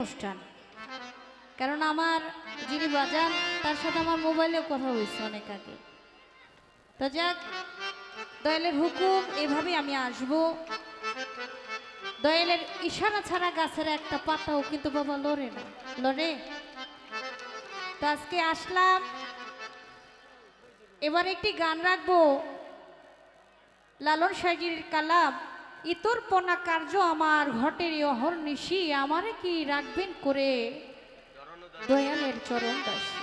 অনুষ্ঠান কারণ আমার যিনি বাজান তার সাথে আমার মোবাইলেও কথা হয়েছে অনেক আগে। তো যাক, দয়ালের হুকুম এভাবে আমি আসব। দয়ালের ইশারা ছাড়া গাছের একটা পাতাও কিন্তু বাবা লড়ে না, লড়ে। তো আজকে আসলাম, এবার একটি গান রাখবো লালন সাইজির কালাম। ইতর পনা কার্য আমার ঘটের অহর্নিশি, আমারে কি রাখবেন করে দয়ালের চরণ দাসী।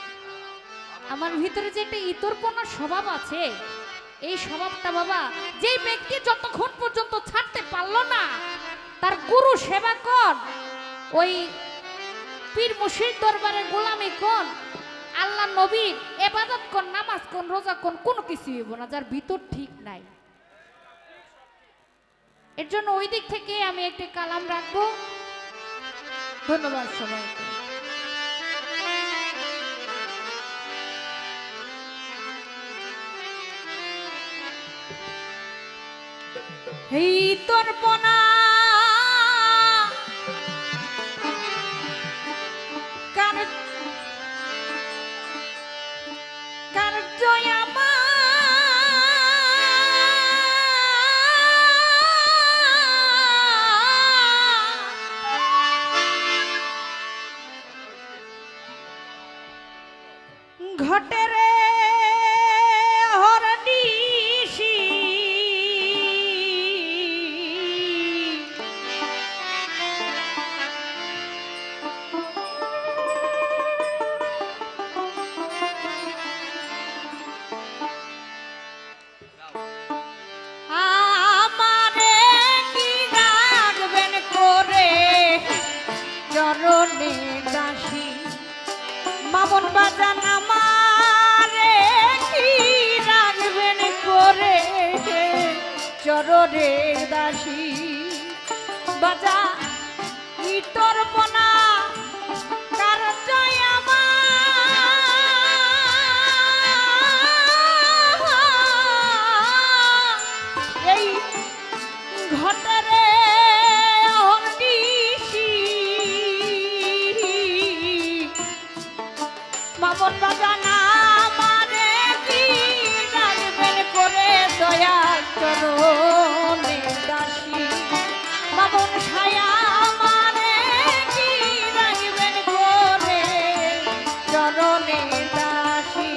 আমার ভিতরে যে একটা ইতরপনা স্বভাব আছে, এই স্বভাবটা বাবা যে ব্যক্তি যতক্ষণ পর্যন্ত ছাড়তে পারলো না, তার গুরু সেবা কর, ওই পীর মুর্শিদ দরবারে গোলামি কর, আল্লাহ নবীর ইবাদত কর, নামাজ কর, রোজা কর, কোনো কিছু হইব না যার ভিতর ঠিক নাই। এর জন্য ওই দিক থেকে আমি একটা কালাম রাখবো। ধন্যবাদ সবাইকে। এই তোর পনা কার্য ঘটে রে হরনিশি, আমারে কি রাখবেন করে চরণে দাসী। মামন বাজান আমারে কি রাখবেন করে চরণে দাসী। বাজা ইতর পনা কার্য এই ঘটে রে হরনিশি। মামন বাজান আমারে কি রাখবেন করে দয়াল চরণে দাসী। মামন ছায়া আমারে কি রাখবেন করে চরণে দাসী।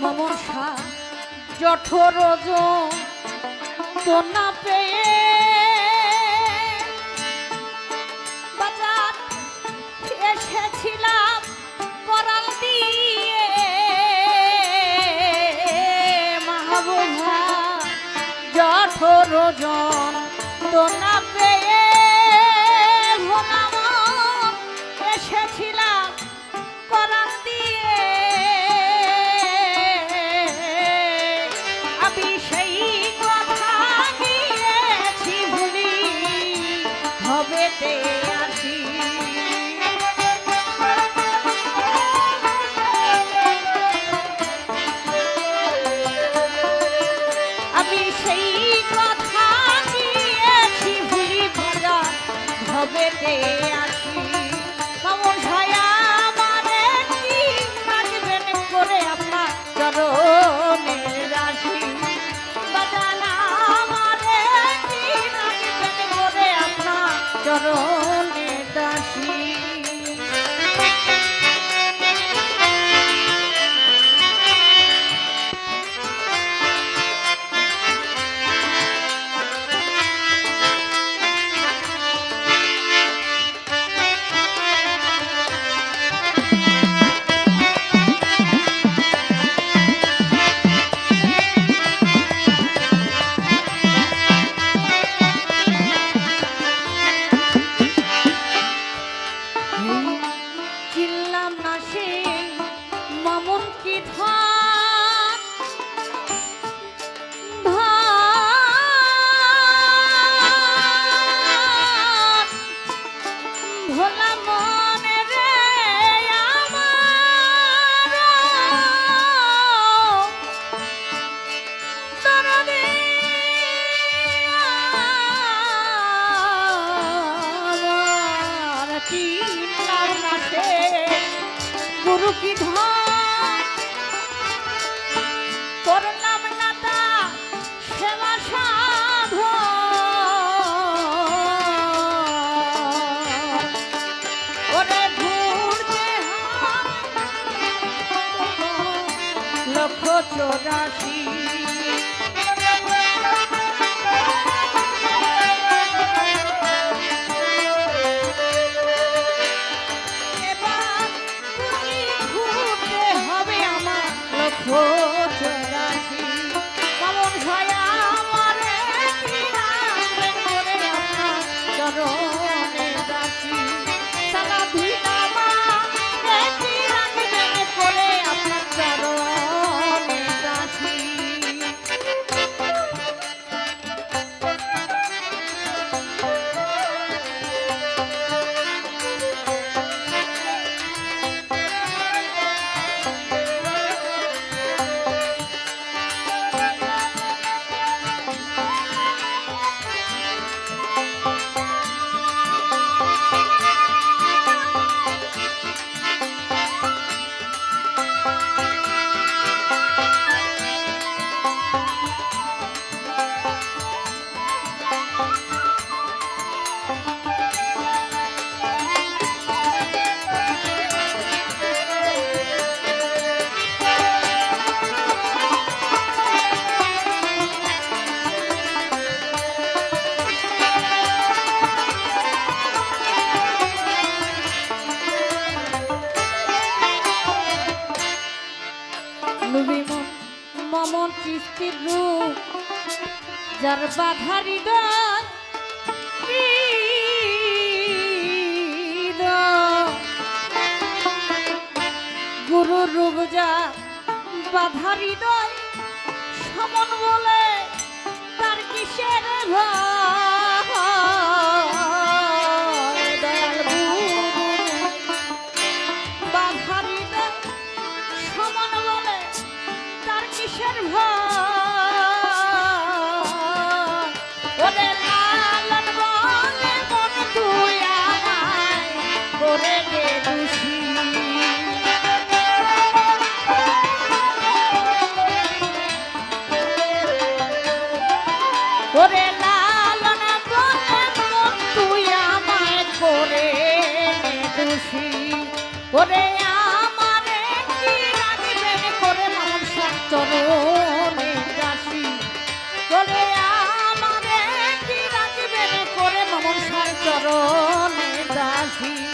মমসা জঠর তো না পেয়ে বাজার এসেছিলাম করাল দিয়ে। মাহবুবা জঠর তো না পেয়ে ভোলাম এসেছিলাম করাল দিয়ে। আমি সেই কথা গিয়েছি ভুলি হবেতে আসি। আমি সেই কথা গিয়েছি ভুলি ভরা হবেতে আসি। মামন ছায়া আমারে কি রাখবেন করে আপনার চরণে দাসী। বাজান আমারে কি রাখবেন করে আপনার চরণে দাসী। দাসী এবার তুমি ঘুরতে হবে আমার লক্ষ্য চৌরাশি মামন ভাইয়া আমারে কি রাখবেন করে আপনার চরণে দাসী সারা ভিনা মা কি রাখবেন করে আপনার চরণে দাসী নবীমন মমন সৃষ্টির রূপ যার বাধারি গুরু রূপ যা বাধারি দয় সমন বলে তার কিসের ভয় দয়াল গুরু বাধারি দয় সমন বলে তার কিসের ভয় ওরে লালন বলে মন তুই আমায় করে দে খুশি ওরে লালন বলে মন তুই আমায় করে দে খুশি ওরে আমারে কি রাখবেন করে মামন চরণে দাসী করে আমারে কি রাখবেন করে মামন চরণে দাসী